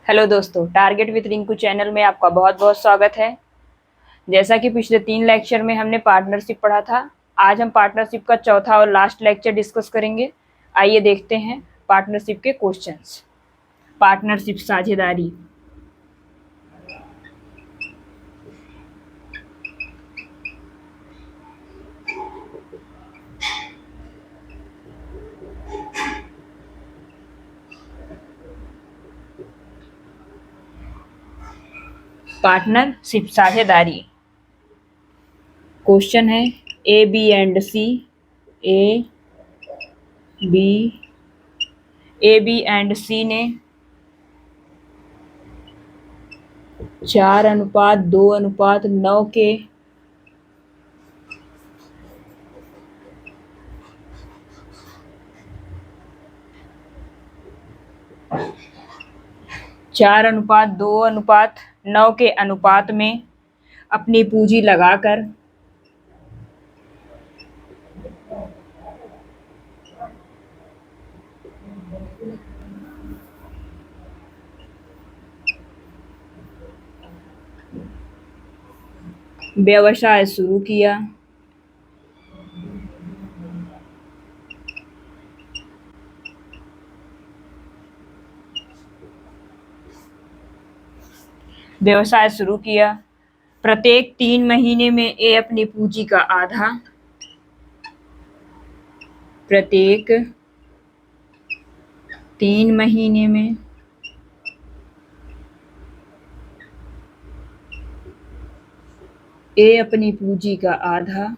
Hello दोस्तों, target with Rinku channel में आपका बहुत बहुत स्वागत है। जैसा कि पिछले 3 लेक्चर में हमने पार्टनरशिप पढ़ा था, आज हम पार्टनरशिप का चौथा और लास्ट लेक्चर डिस्कस करेंगे। आइए देखते हैं पार्टनरशिप के क्वेश्चंस। पार्टनरशिप साझेदारी। पार्टनरशिप साझेदारी। क्वेश्चन है A B and C. A B and C ने 4:2:9 के 4:2:9 के अनुपात में अपनी पूंजी लगाकर व्यवसाय शुरू किया। प्रत्येक 3 महीने में ए अपनी पूंजी का आधा प्रत्येक 3 महीने में ए अपनी पूंजी का आधा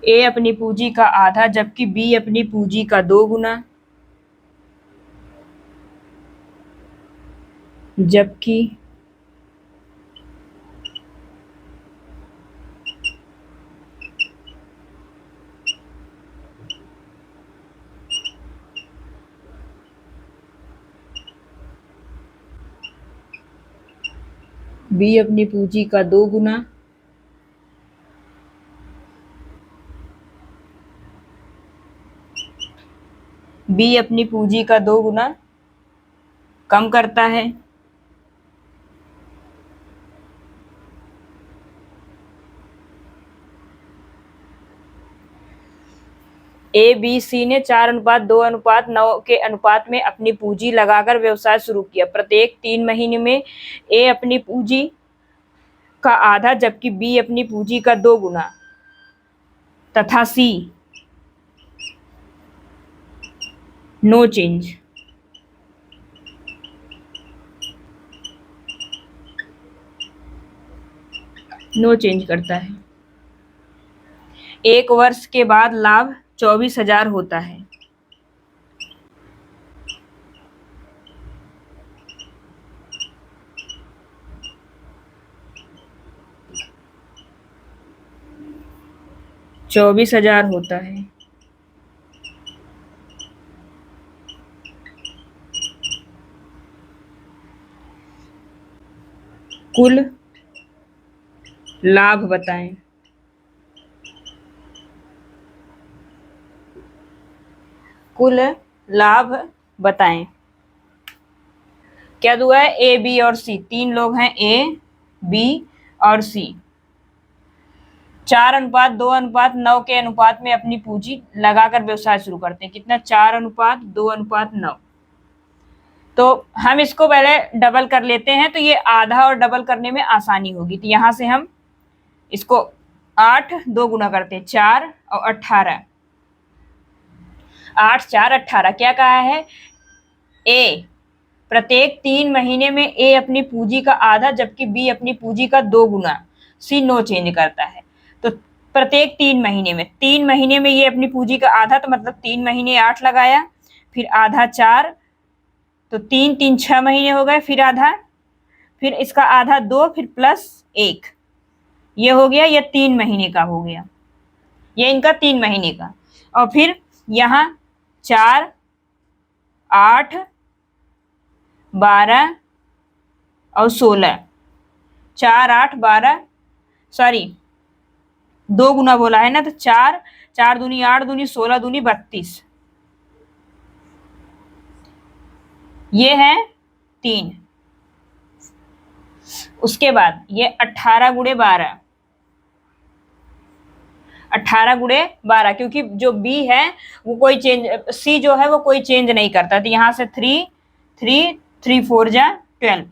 ए अपनी पूंजी का आधा जबकि बी अपनी पूंजी का 2 गुना जबकि बी अपनी पूंजी का 2 गुना कम करता है। ए बी सी ने 4:2:9 के अनुपात में अपनी पूंजी लगाकर व्यवसाय शुरू किया। प्रत्येक 3 महीने में ए अपनी पूंजी का आधा जबकि बी अपनी पूंजी का 2 गुना तथा सी नो चेंज करता है। 1 वर्ष के बाद लाभ 24,000 होता है। होता है। कुल लाभ बताएं। क्या दुआ है? ए बी और सी, 3 लोग हैं, ए बी और सी। 4:2:9 के अनुपात में अपनी पूंजी लगाकर व्यवसाय शुरू करते हैं। कितना? 4:2:9। तो हम इसको पहले डबल कर लेते हैं, तो ये आधा और डबल करने में आसानी होगी। तो यहां से हम इसको 8 2 गुना करते हैं, 4 और 18। 8 4 18। क्या कहा है? ए प्रत्येक 3 महीने में ए अपनी पूंजी का आधा जबकि बी अपनी पूंजी का 2 गुना। सी नो चेंज करता है। तो प्रत्येक 3 महीने में ये अपनी पूंजी का आधा, तो मतलब 3 महीने 8 लगाया, फिर आधा 4, तो 3 3 6 महीने हो गए, फिर आधा, फिर इसका आधा 2, फिर प्लस 1। ये हो गया, ये 3 महीने का हो गया, ये इनका 3 महीने का। और फिर यहाँ 4 8 12 और 16, 4 8 12, सॉरी 2 गुना बोला है ना, तो 4 4 दूनी 8 दूनी 16 दूनी 32, ये है 3। उसके बाद ये 18 गुणे 12, 18 गुणे 12, क्योंकि जो बी है वो कोई चेंज, सी जो है वो कोई चेंज नहीं करता, तो यहां से 3 3 3 4 जा 12।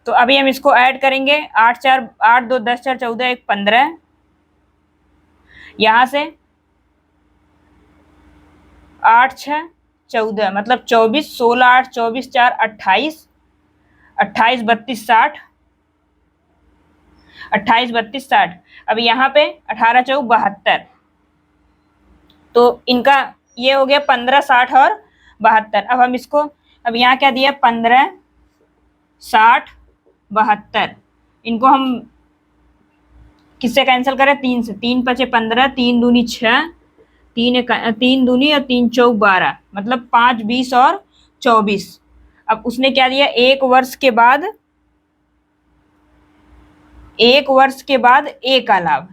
तो अभी हम इसको ऐड करेंगे, 8 4 8 2 10 4 14 1 15, यहां से 8 6 14, मतलब 24, 16 8 24 4 28, 28 32 60, 28 32 60। अब यहाँ पे 18 चौक 72, तो इनका ये हो गया 15 60 और 72। अब हम इसको, अब यहाँ क्या दिया, 15 60 72, इनको हम किससे कैंसिल करें, 3 से, 3 पचे 15, 3 दूनी 6, 3 दूनी और 3 चौक 12, मतलब 5 20 और 24। अब उसने क्या दिया, एक वर्ष के बाद, एक वर्ष के बाद ए का लाभ,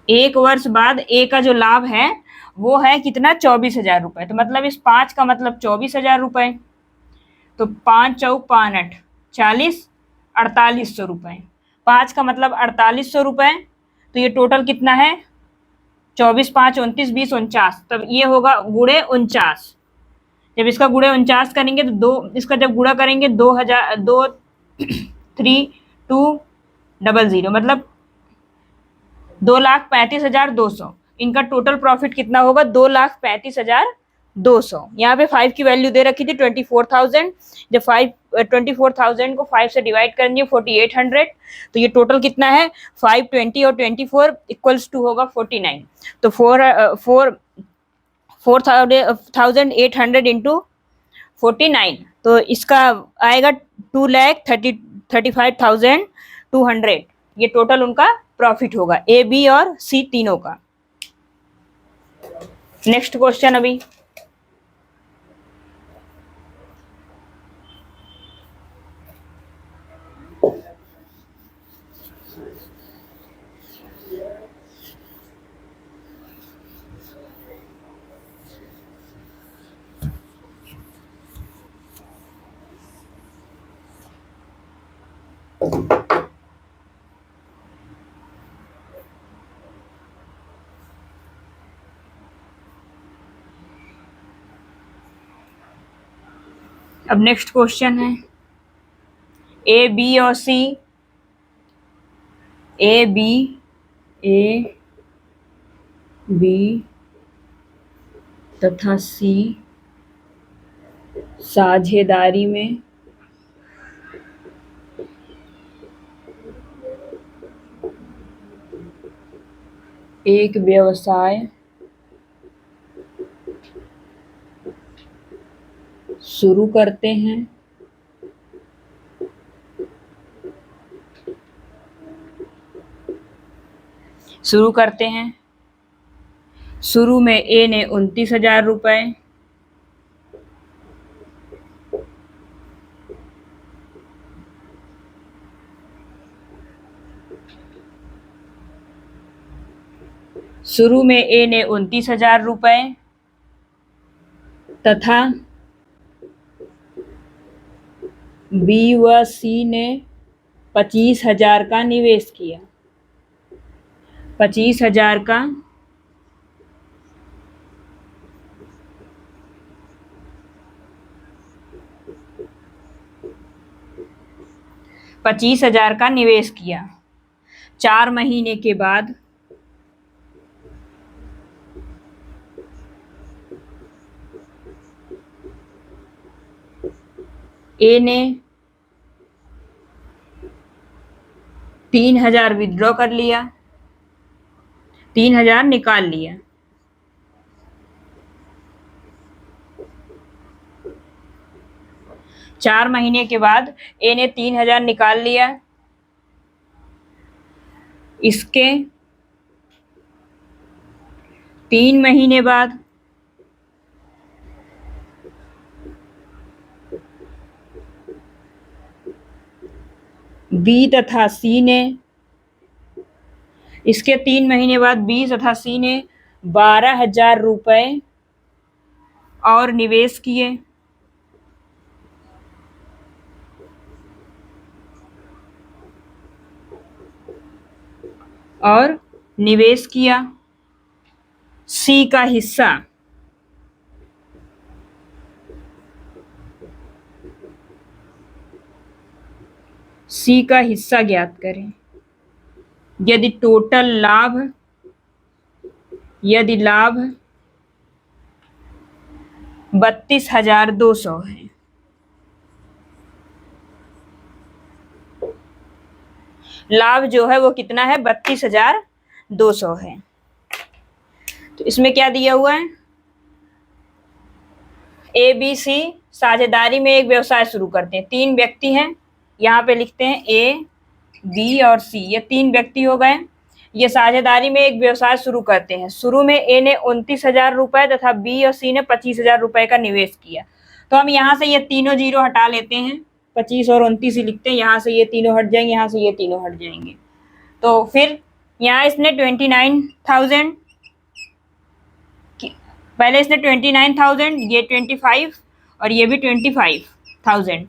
एक वर्ष बाद ए का जो लाभ है वो है कितना, 24,000 रुपए। तो मतलब इस 5 का मतलब 24,000 रुपए, तो 5 चौक 5 8 40, 4800 रुपए। 5 का मतलब 4800 रुपए, तो ये टोटल कितना है, 24 5 29 20 49, तब ये होगा गुणे 49। जब इसका गुणे 49 करेंगे तो इसका जब गुणा करेंगे 2000 2 3 2 0 0, मतलब 2,35,200। इनका टोटल प्रॉफिट कितना होगा, 2,35,200। यहाँ पे 5 की वैल्यू दे रखी थी 24,000, जब 24,000 को 5 से डिवाइड करेंगे 4,800, तो ये टोटल कितना है, 5 20 और 24 इक्वल्स टू होगा 49। तो 4,800 इंटू 49, तो इसका आएगा 2,35,200। ये टोटल उनका प्रॉफिट होगा, ए बी और सी तीनों का। नेक्स्ट क्वेश्चन अभी, अब नेक्स्ट क्वेश्चन है, ए बी और सी, ए बी तथा सी साझेदारी में एक व्यवसाय शुरू करते हैं। शुरू में ए ने 29,000 रुपए, शुरू में ए ने 29,000 रुपए तथा बी व सी ने 25,000 का निवेश किया। 25,000 का निवेश किया। 4 महीने के बाद ए ने 3,000 विड्रॉ कर लिया, 3,000 निकाल लिया। चार महीने के बाद ए ने 3,000 निकाल लिया। इसके 3 महीने बाद बी तथा सी ने, इसके 3 महीने बाद बी तथा सी ने 12,000 रुपए और निवेश किए। और निवेश किया। सी का हिस्सा ज्ञात करें। यदि टोटल लाभ 32,200 है, लाभ जो है वो कितना है, 32,200 है। तो इसमें क्या दिया हुआ है, ए बी सी साझेदारी में एक व्यवसाय शुरू करते हैं। 3 व्यक्ति हैं, यहाँ पे लिखते हैं ए बी और सी, ये 3 व्यक्ति हो गए। ये साझेदारी में एक व्यवसाय शुरू करते हैं। शुरू में ए ने 29,000 रुपए तथा बी और सी ने 25,000 रुपए का निवेश किया। तो हम यहाँ से ये तीनों जीरो हटा लेते हैं, 25 और 29 ही लिखते हैं, यहाँ से ये तीनों हट जाएंगे, यहाँ से ये तीनों हट जाएंगे। तो फिर यहाँ इसने 29,000, पहले इसने 29,000, ये 25 और ये भी 25,000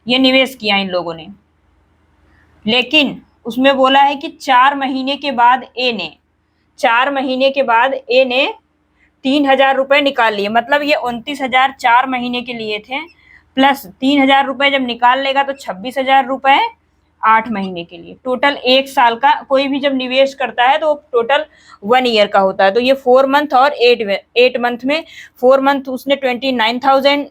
ये निवेश किया इन लोगों ने। लेकिन उसमें बोला है कि 4 महीने के बाद ए ने 3,000 रुपए निकाल लिए। मतलब ये 29,000 4 महीने के लिए थे, प्लस 3,000 रुपए जब निकाल लेगा तो 26,000 रुपए 8 महीने के लिए। टोटल 1 साल का कोई भी जब निवेश करता है तो टोटल 1 ईयर का होता है। तो ये 4 मंथ और 8 मंथ में 4 मंथ उसने 29,000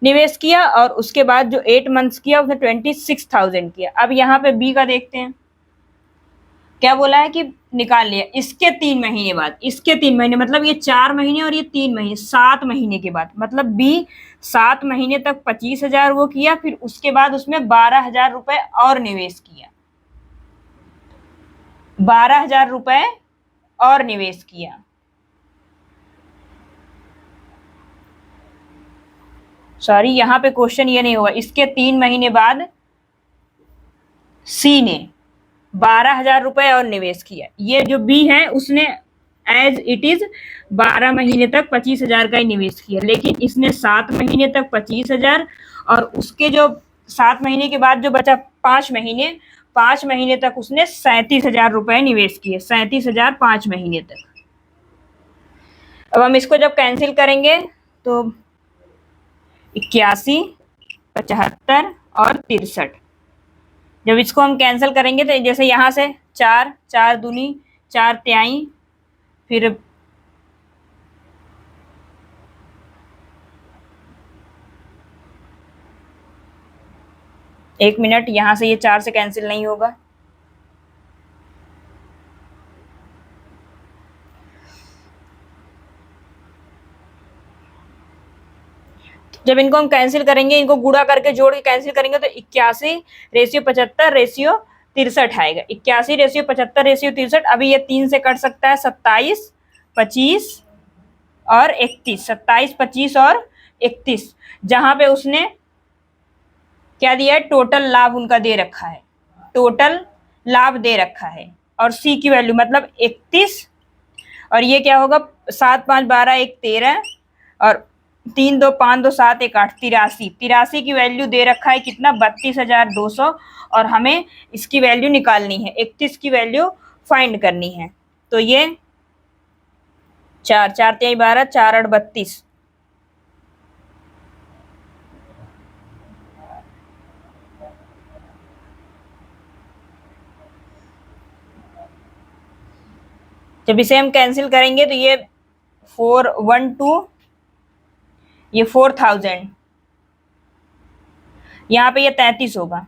निवेश किया और उसके बाद जो 8 मंथ्स किया उसने 26,000 किया। अब यहाँ पे बी का देखते हैं, क्या बोला है कि निकाल लिया इसके 3 महीने बाद, इसके 3 महीने मतलब ये 4 महीने और ये 3 महीने, 7 महीने के बाद। मतलब बी 7 महीने तक 25,000 वो किया, फिर उसके बाद उसमें 12,000 रुपए और निवेश किया, 12,000 रुपए और निवेश किया। सॉरी, यहाँ पे क्वेश्चन ये नहीं होगा। इसके 3 महीने बाद सी ने 12,000 रुपए और निवेश किया। ये जो बी है उसने एज इट इज 12 महीने तक 25,000 का ही निवेश किया, लेकिन इसने 7 महीने तक 25,000 और उसके जो 7 महीने के बाद जो बचा 5 महीने तक उसने 37,000 रुपए निवेश किए, 37,000 5 महीने तक। अब हम इसको जब कैंसिल करेंगे तो 81, 75 और 63, जब इसको हम कैंसिल करेंगे तो जैसे यहाँ से 4 4 दूनी 4 त्याई, फिर एक मिनट, यहाँ से ये 4 से कैंसिल नहीं होगा। जब इनको हम कैंसिल करेंगे, इनको गुणा करके जोड़ के कैंसिल करेंगे तो 81/75 63 आएगा। 81/75 अभी ये 3 से कट सकता है, 27, 25 और 31, 27, 25 और 31, जहां पे उसने क्या दिया है, टोटल लाभ उनका दे रखा है, टोटल लाभ दे रखा है। और सी की वैल्यू मतलब 31, और ये क्या होगा, 7 5 12 1 13 और 3 2 5 2 7 1 8 83 की वैल्यू दे रखा है कितना, 32,200, और हमें इसकी वैल्यू निकालनी है, 31 की वैल्यू फाइंड करनी है। तो ये 4 4 3 12 4 8 32, जब इसे हम कैंसिल करेंगे तो ये 412, ये 4,000, यहाँ पे ये 33 होगा,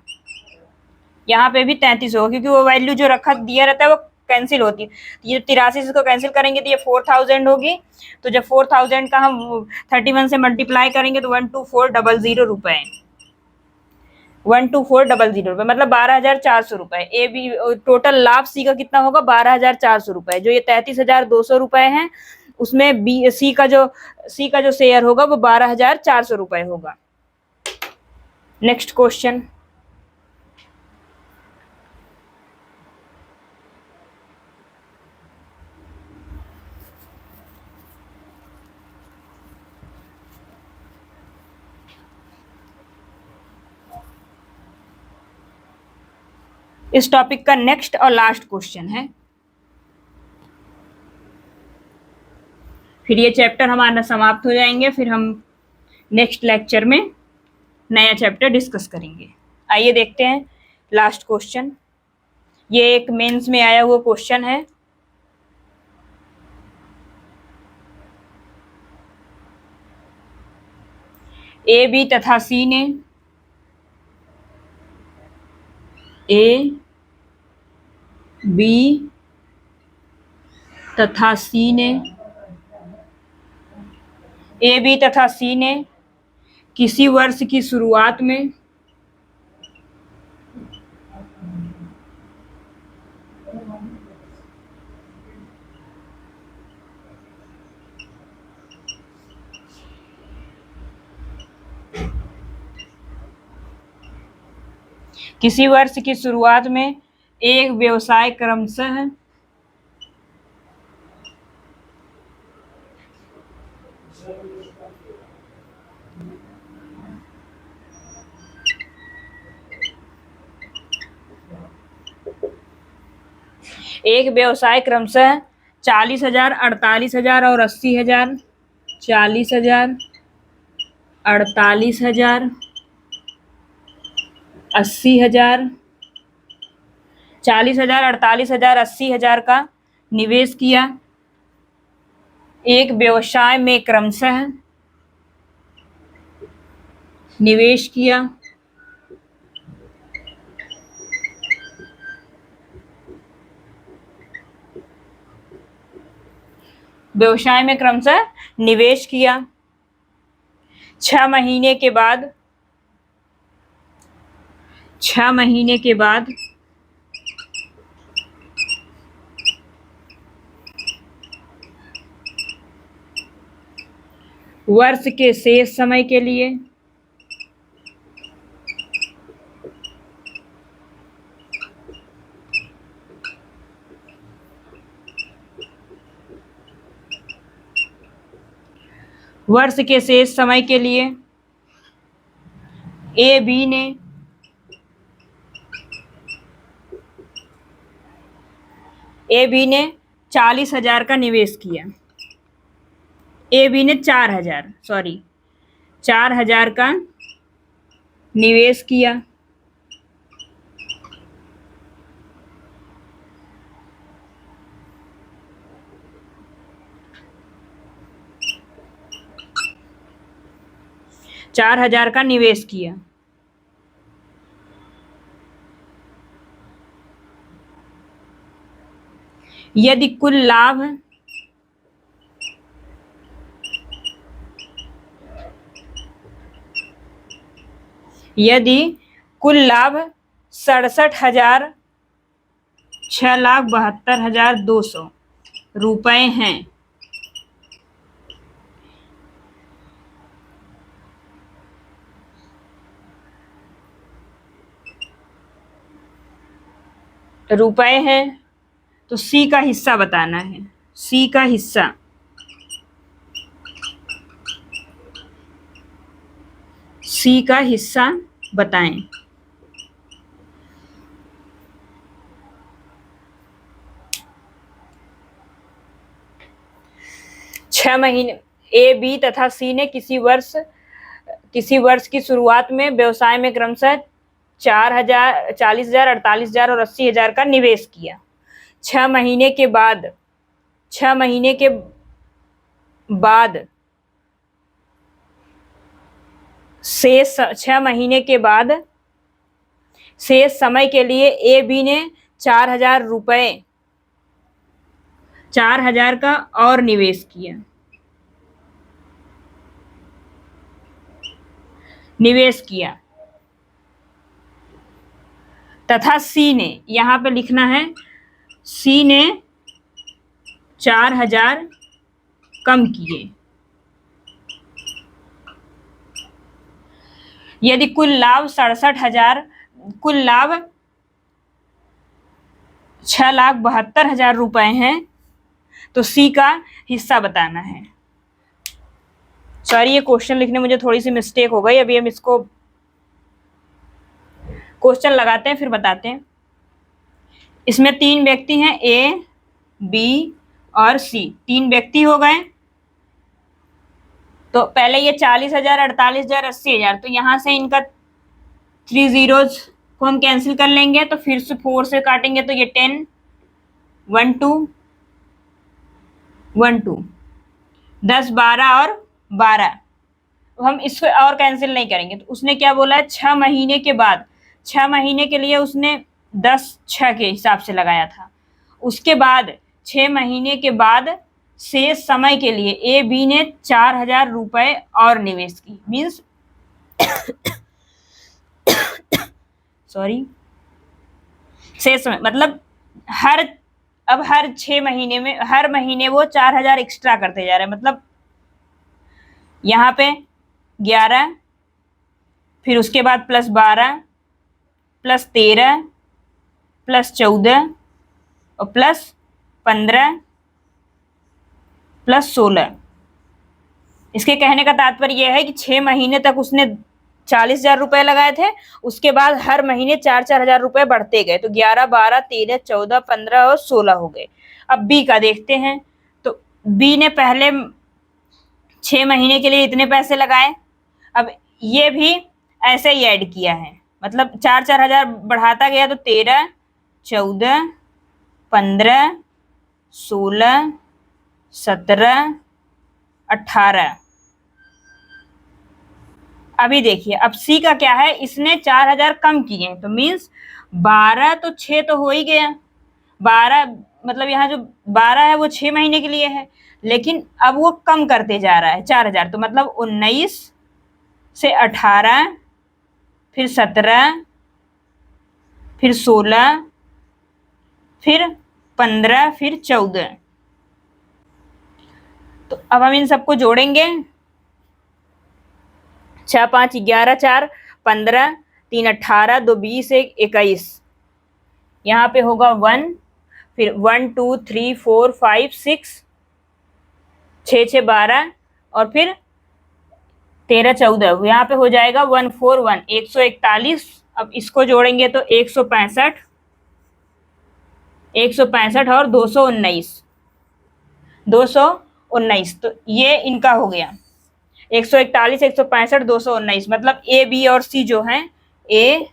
यहाँ पे भी 33 होगा, क्योंकि वो वैल्यू जो रखा दिया रहता है वो कैंसिल होती है। ये 83 से इसको कैंसिल करेंगे तो ये 4,000 होगी। तो जब 4,000 का हम 31 से मल्टीप्लाई करेंगे तो 124,000 रुपए, 124,000 रुपए मतलब 12,400 रुपए। ए बी टोटल लाभ सी का कितना होगा, 12,400 रुपए। जो ये 33,200 रुपए हैं उसमें बी सी का जो शेयर होगा वो 12,400 रुपए होगा। नेक्स्ट क्वेश्चन, इस टॉपिक का नेक्स्ट और लास्ट क्वेश्चन है। फिर ये चैप्टर हमारा समाप्त हो जाएंगे, फिर हम नेक्स्ट लेक्चर में नया चैप्टर डिस्कस करेंगे। आइए देखते हैं लास्ट क्वेश्चन। ये एक मेंस में आया हुआ क्वेश्चन है। ए बी तथा सी ने ए बी तथा सी ने ए बी तथा सी ने किसी वर्ष की शुरुआत में एक व्यवसाय क्रमशः एक व्यवसाय क्रमशः 40,000, 48,000 और 80,000, 40,000, 48,000, 80,000, 40,000, 48,000, 80,000 का निवेश किया। एक व्यवसाय में क्रमशः निवेश किया। व्यवसाय में क्रमशः निवेश किया। 6 महीने के बाद वर्ष के शेष समय के लिए ए बी ने 40,000 का निवेश किया। ए बी ने 4,000 का निवेश किया। यदि कुल लाभ 6,72,200 रुपए हैं, तो सी का हिस्सा बताना है। सी का हिस्सा बताएं। 6 महीने ए बी तथा सी ने किसी वर्ष की शुरुआत में व्यवसाय में क्रमशः 4,000, 40,000, 48,000 और 80,000 का निवेश किया। 6 महीने के बाद शेष समय के लिए ए बी ने 4,000 का और निवेश किया तथा सी ने, यहां पे लिखना है, सी ने 4,000 कम किए। यदि कुल लाभ 6,72,000 रुपए हैं, तो सी का हिस्सा बताना है। सॉरी, ये क्वेश्चन लिखने में मुझे थोड़ी सी मिस्टेक हो गई। अभी हम इसको क्वेश्चन लगाते हैं, फिर बताते हैं। इसमें 3 व्यक्ति हैं, ए, बी और सी, 3 व्यक्ति हो गए। तो पहले ये 40,000, 48,000, 80,000, तो यहां से इनका 3 जीरोज को हम कैंसिल कर लेंगे। तो फिर से 4 से काटेंगे तो ये 10, 1 2 1 2, 10, 12 और 12। हम इसको और कैंसिल नहीं करेंगे। तो उसने क्या बोला है, 6 महीने के बाद, 6 महीने के लिए उसने 10 6 के हिसाब से लगाया था। उसके बाद 6 महीने के बाद शेष समय के लिए ए बी ने 4,000 रुपए और निवेश की, मीन्स सॉरी, शेष समय मतलब हर 6 महीने में, हर महीने वो 4,000 एक्स्ट्रा करते जा रहे हैं। मतलब यहाँ पे 11, फिर उसके बाद प्लस 12, प्लस 13, प्लस 14 और प्लस 15, प्लस 16। इसके कहने का तात्पर्य यह है कि 6 महीने तक उसने 40,000 रुपए लगाए थे, उसके बाद हर महीने 4-4 हजार रुपए बढ़ते गए। तो 11, 12, 13, 14, 15 और 16 हो गए। अब बी का देखते हैं। तो बी ने पहले 6 महीने के लिए इतने पैसे लगाए, अब ये भी ऐसे ही ऐड किया है, मतलब 4-4 हजार बढ़ाता गया। तो 13, 14, 15, 16, 17, 18। अभी देखिए, अब सी का क्या है, इसने 4,000 कम किए, तो मीन्स 12 तो 6 तो हो ही गया। 12 मतलब यहाँ जो 12 है वो 6 महीने के लिए है, लेकिन अब वो कम करते जा रहा है 4,000। तो मतलब 19 से 18, फिर 17, फिर 16, फिर 15, फिर 14। तो अब हम इन सबको जोड़ेंगे। 6 5 11, 4 15, 3 18, 2 20, 1 21। यहाँ पे होगा 1, फिर 1 2 3 4 5 6, 6 6 12 और फिर 13 14। यहाँ पे हो जाएगा 141, 141। अब इसको जोड़ेंगे तो 165, 165 और 219, 219। तो ये इनका हो गया 141, 165, 219। मतलब ए बी और सी जो हैं, ए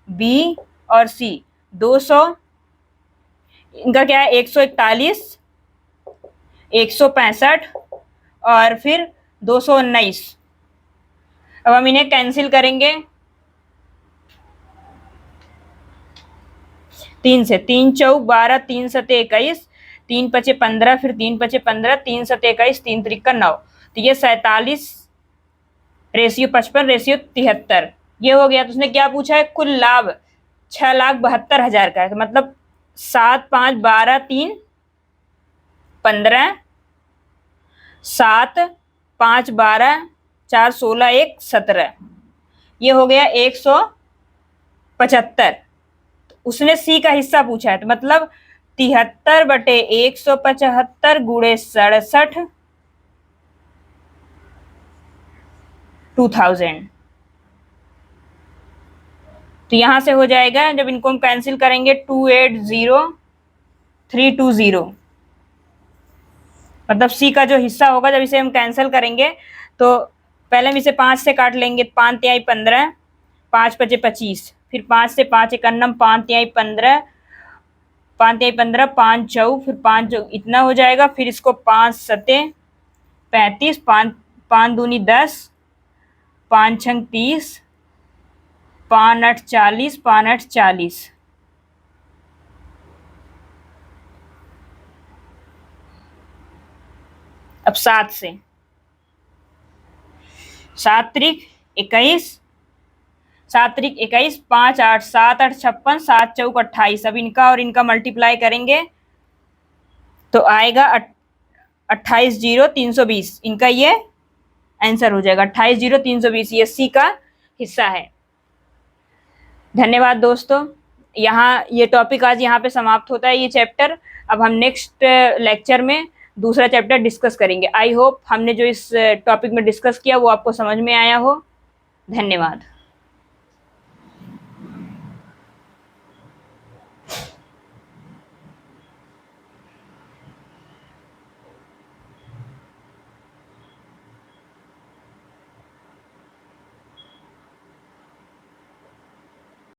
बी और सी 200, इनका क्या है 141, 165 और फिर 219। अब हम इन्हें कैंसिल करेंगे 3 से। 3 चौक 12, 3 सते 21, 3 पचे 15, फिर 3 पचे 15, 3 सते 21, 3 त्रिका 9। तो ये 47 रेशियो 55 रेशियो 73 ये हो गया। तो उसने क्या पूछा है, कुल लाभ 6,72,000 का है। तो मतलब 7 5 12 3 15, 7 5 12 4 16 1 17, ये हो गया 175। उसने सी का हिस्सा पूछा है, तो मतलब 73/175 गुणे 67, 2000। तो यहां से हो जाएगा, जब इनको हम कैंसिल करेंगे 280,320। मतलब सी का जो हिस्सा होगा, जब इसे हम कैंसिल करेंगे तो पहले हम इसे 5 से काट लेंगे। 5 तिहाई 15, 5 पचे 25, फिर 5 से 5 51, 5 तिहाई 15, 5 तिहाई 15, 5 चौ, फिर 5 चौ इतना हो जाएगा। फिर इसको 5 सते 35, 5 दूनी 10, 5 छंग 30, 5 8 40, 5 8 40। अब 7 से 7 त्रिक 21, 7 त्रिक 21, 5 8 7 8 56, 7 चौक 28। अब इनका और इनका मल्टीप्लाई करेंगे तो आएगा 28,0,320। इनका ये आंसर हो जाएगा 28,0,320। ये सी का हिस्सा है। धन्यवाद दोस्तों। यहाँ ये टॉपिक आज यहाँ पे समाप्त होता है, ये चैप्टर। अब हम नेक्स्ट लेक्चर में दूसरा चैप्टर डिस्कस करेंगे। आई होप हमने जो इस टॉपिक में डिस्कस किया वो आपको समझ में आया हो। धन्यवाद।